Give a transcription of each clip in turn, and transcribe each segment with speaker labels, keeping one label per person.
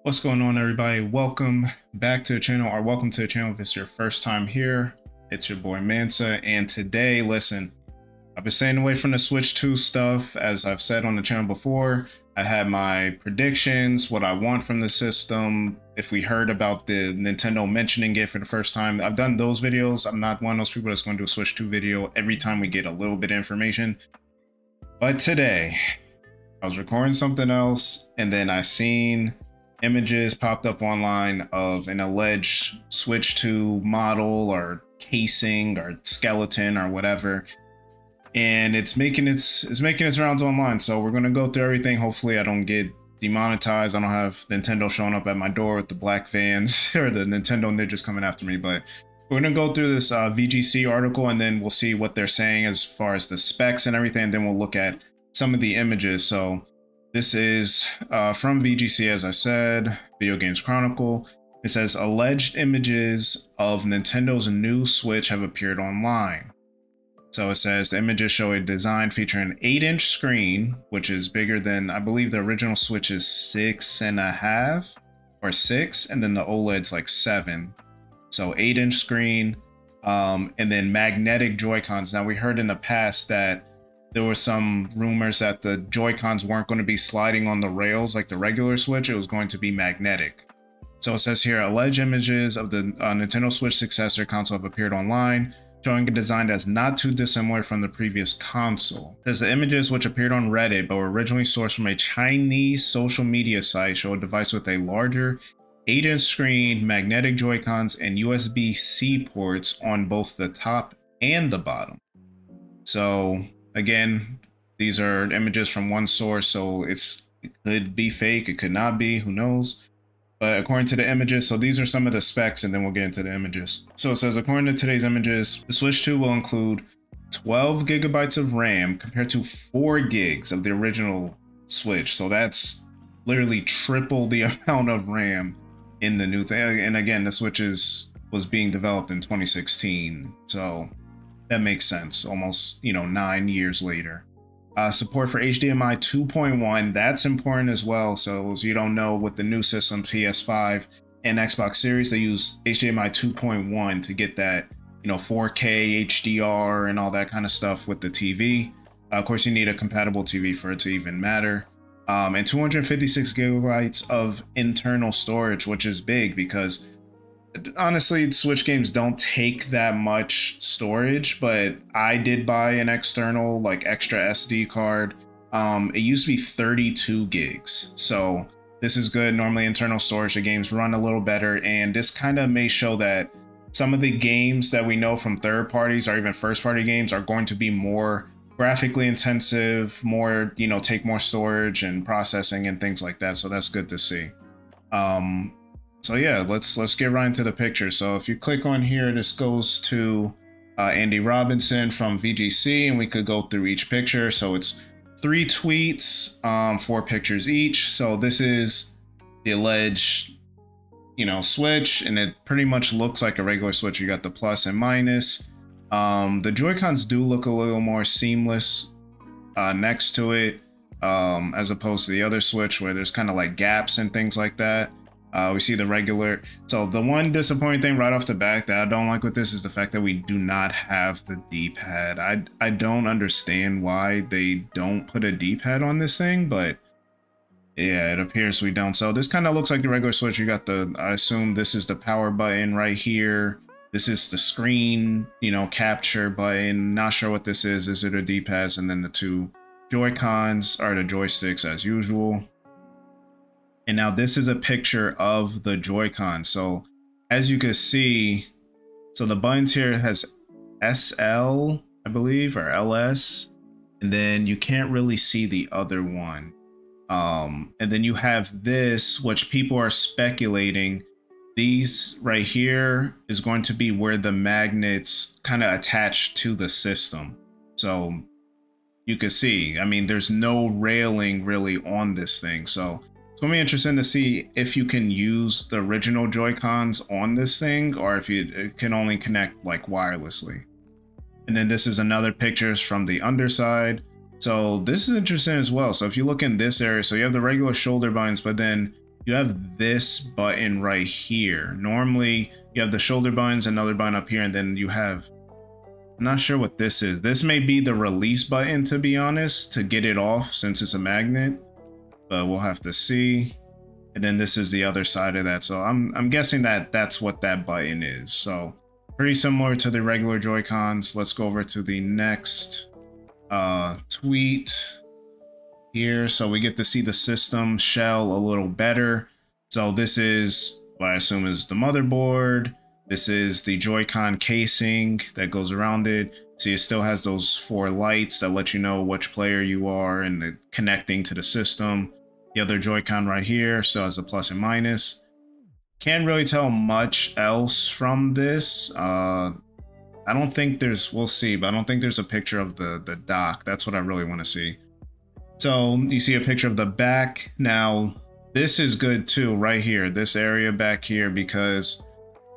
Speaker 1: What's going on, everybody? Welcome back to the channel, or welcome to the channel if it's your first time here. It's your boy Mansa, and today, listen, I've been staying away from the Switch 2 stuff. As I've said on the channel before, I had my predictions, what I want from the system. If we heard about the Nintendo mentioning it for the first time, I've done those videos. I'm not one of those people that's going to do a Switch 2 video every time we get a little bit of information. But today, I was recording something else, and then I seen images popped up online of an alleged Switch 2 model or casing or skeleton or whatever, and it's making its rounds online. So we're gonna go through everything. Hopefully I don't get demonetized. I don't have Nintendo showing up at my door with the black vans or the Nintendo ninjas coming after me. But we're gonna go through this VGC article, and then we'll see what they're saying as far as the specs and everything, and then we'll look at some of the images. So this is from VGC, as I said, Video Games Chronicle. It says alleged images of Nintendo's new Switch have appeared online. So it says the images show a design featuring an 8-inch screen, which is bigger than, I believe the original Switch is 6.5 or 6, and then the OLED's like 7. So 8-inch screen, and then magnetic Joy-Cons. Now we heard in the past that there were some rumors that the Joy-Cons weren't going to be sliding on the rails like the regular Switch. It was going to be magnetic. So it says here, alleged images of the Nintendo Switch successor console have appeared online, showing a design that's not too dissimilar from the previous console. It says the images, which appeared on Reddit but were originally sourced from a Chinese social media site, show a device with a larger 8-inch screen, magnetic Joy-Cons, and USB-C ports on both the top and the bottom. So again, these are images from one source, so it could be fake, it could not be, who knows? But according to the images, so these are some of the specs, and then we'll get into the images. So it says, according to today's images, the Switch 2 will include 12 gigabytes of RAM compared to 4 gigs of the original Switch. So that's literally triple the amount of RAM in the new thing. And again, the Switch was being developed in 2016, so that makes sense. Almost, 9 years later. Support for HDMI 2.1, that's important as well. So as you don't know, with the new system, PS5 and Xbox Series, they use HDMI 2.1 to get that, 4K HDR and all that kind of stuff with the TV. Of course, you need a compatible TV for it to even matter. And 256 gigabytes of internal storage, which is big because honestly, Switch games don't take that much storage, but I did buy an external, like, extra SD card. It used to be 32 gigs. So this is good. Normally internal storage, the games run a little better. And this kind of may show that some of the games that we know from third parties or even first party games are going to be more graphically intensive, more, take more storage and processing and things like that. So that's good to see. So yeah, let's get right into the picture. So if you click on here, this goes to Andy Robinson from VGC, and we could go through each picture. So it's 3 tweets, 4 pictures each. So this is the alleged, Switch, and it pretty much looks like a regular Switch. You got the plus and minus. The Joy-Cons do look a little more seamless next to it, as opposed to the other Switch where there's kind of like gaps and things like that. We see the regular. So the one disappointing thing right off the bat that I don't like with this is the fact that we do not have the D-pad. I don't understand why they don't put a D-pad on this thing, but yeah, it appears we don't. So this kind of looks like the regular Switch. You got I assume this is the power button right here. This is the screen, capture button. Not sure what this is. Is it a D-pads? And then the 2 Joy-Cons are the joysticks as usual. And now this is a picture of the Joy-Con. So as you can see, so the buttons here has SL, I believe, or LS. And then you can't really see the other one. And then you have this, which people are speculating. These right here is going to be where the magnets kind of attach to the system. So you can see, I mean, there's no railing really on this thing. So it's going to be interesting to see if you can use the original Joy-Cons on this thing, or if you can only connect like wirelessly. And then this is another pictures from the underside. So this is interesting as well. So if you look in this area, so you have the regular shoulder buttons, but then you have this button right here. Normally you have the shoulder buttons, another button up here, and then you have, I'm not sure what this is. This may be the release button, to be honest, to get it off since it's a magnet, but we'll have to see. And then this is the other side of that. So I'm guessing that that's what that button is. So pretty similar to the regular Joy-Cons. Let's go over to the next tweet here. So we get to see the system shell a little better. So this is what I assume is the motherboard. This is the Joy-Con casing that goes around it. See, it still has those 4 lights that let you know which player you are and connecting to the system. The other Joy-Con right here still has a plus and minus. Can't really tell much else from this. I don't think there's, we'll see, but I don't think there's a picture of the dock. That's what I really want to see. So you see a picture of the back. Now, this is good too, right here, this area back here, because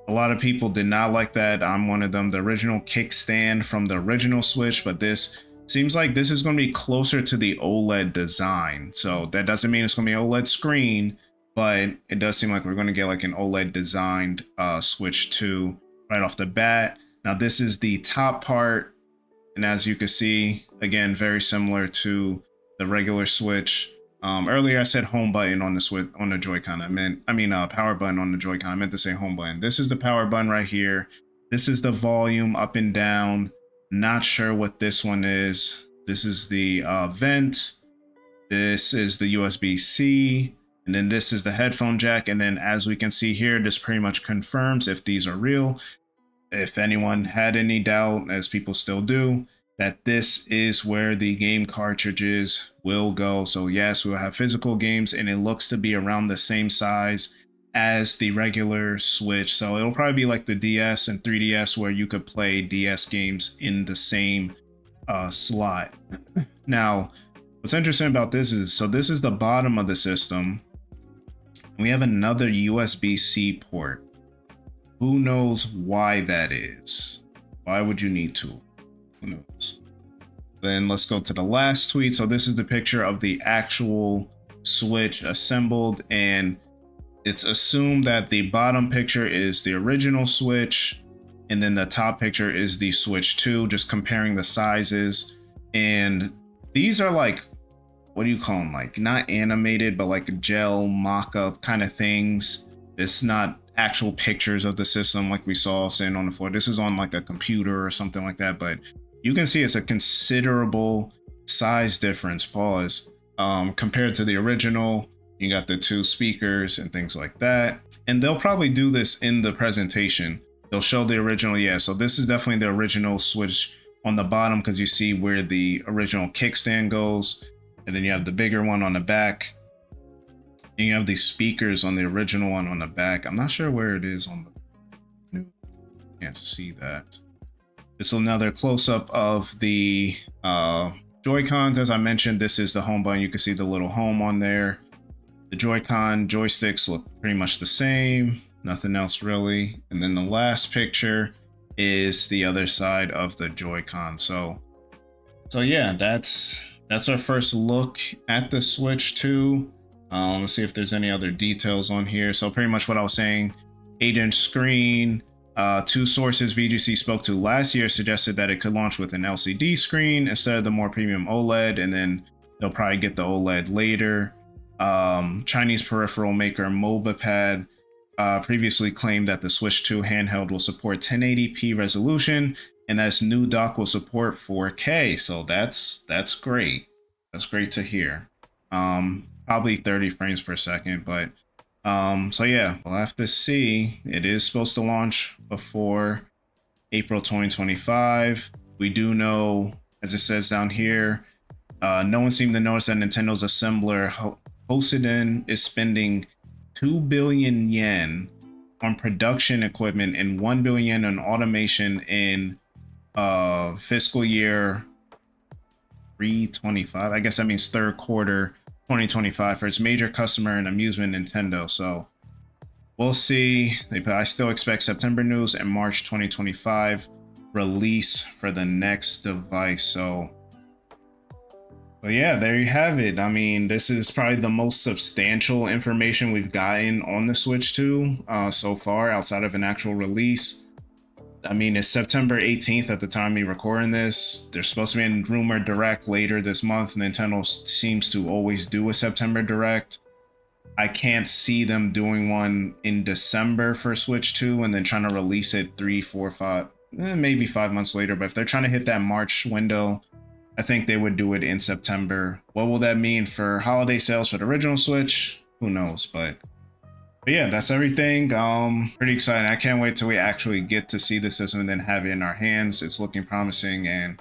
Speaker 1: a lot of people did not like that. I'm one of them, the original kickstand from the original Switch, but this seems like this is going to be closer to the OLED design. So that doesn't mean it's going to be an OLED screen, but it does seem like we're going to get like an OLED designed Switch 2 right off the bat. Now this is the top part, and as you can see, again, very similar to the regular Switch. Earlier I said home button on the Switch, on the Joy-Con. I mean power button on the Joy-Con. I meant to say home button. This is the power button right here. This is the volume up and down. Not sure what this one is. This is the vent. This is the USB-C. And then this is the headphone jack. And then as we can see here, this pretty much confirms if these are real. If anyone had any doubt, as people still do, that this is where the game cartridges will go. So yes, we'll have physical games, and it looks to be around the same size as the regular Switch. So it'll probably be like the DS and 3DS, where you could play DS games in the same slot. Now, what's interesting about this is, so this is the bottom of the system. We have another USB-C port. Who knows why that is? Why would you need to? Who knows? Then let's go to the last tweet. So this is the picture of the actual Switch assembled, and it's assumed that the bottom picture is the original Switch, and then the top picture is the Switch 2, just comparing the sizes. And these are like, what do you call them? Like not animated, but like gel mock-up kind of things. It's not actual pictures of the system like we saw sitting on the floor. This is on like a computer or something like that, but you can see it's a considerable size difference, pause, compared to the original. You got the 2 speakers and things like that. And they'll probably do this in the presentation. They'll show the original. Yeah, so this is definitely the original Switch on the bottom, because you see where the original kickstand goes. And then you have the bigger one on the back. And you have these speakers on the original one on the back. I'm not sure where it is on the new. Can't see that. This is another close-up of the Joy-Cons. As I mentioned, this is the home button. You can see the little home on there. The Joy-Con joysticks look pretty much the same. Nothing else really. And then the last picture is the other side of the Joy-Con. So yeah, that's our first look at the Switch 2. Let's see if there's any other details on here. So pretty much what I was saying, 8-inch screen. 2 sources VGC spoke to last year suggested that it could launch with an LCD screen instead of the more premium OLED, and then they'll probably get the OLED later. Chinese peripheral maker MobaPad previously claimed that the Switch 2 handheld will support 1080p resolution, and that its new dock will support 4K. So that's great. That's great to hear. Probably 30 frames per second, but so yeah, we'll have to see. It is supposed to launch before April 2025. We do know, as it says down here, no one seemed to notice that Nintendo's assembler Hosiden is spending 2 billion yen on production equipment and 1 billion yen on automation in fiscal year 325. I guess that means third quarter 2025 for its major customer and amusement, Nintendo. So we'll see. I still expect September news and March 2025 release for the next device. So But yeah, there you have it. I mean, this is probably the most substantial information we've gotten on the Switch 2 so far, outside of an actual release. I mean, it's September 18th at the time we recording this. There's supposed to be a rumored direct later this month. Nintendo seems to always do a September direct. I can't see them doing one in December for Switch 2 and then trying to release it 3, 4, 5, maybe 5 months later. But if they're trying to hit that March window, I think they would do it in September. What will that mean for holiday sales for the original Switch? Who knows? But yeah, that's everything. Pretty exciting. I can't wait till we actually get to see the system and then have it in our hands. It's looking promising and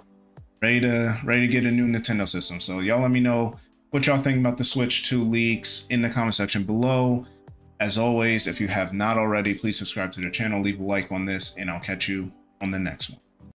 Speaker 1: ready to get a new Nintendo system. So y'all let me know what y'all think about the Switch 2 leaks in the comment section below. As always, if you have not already, please subscribe to the channel, leave a like on this, and I'll catch you on the next one.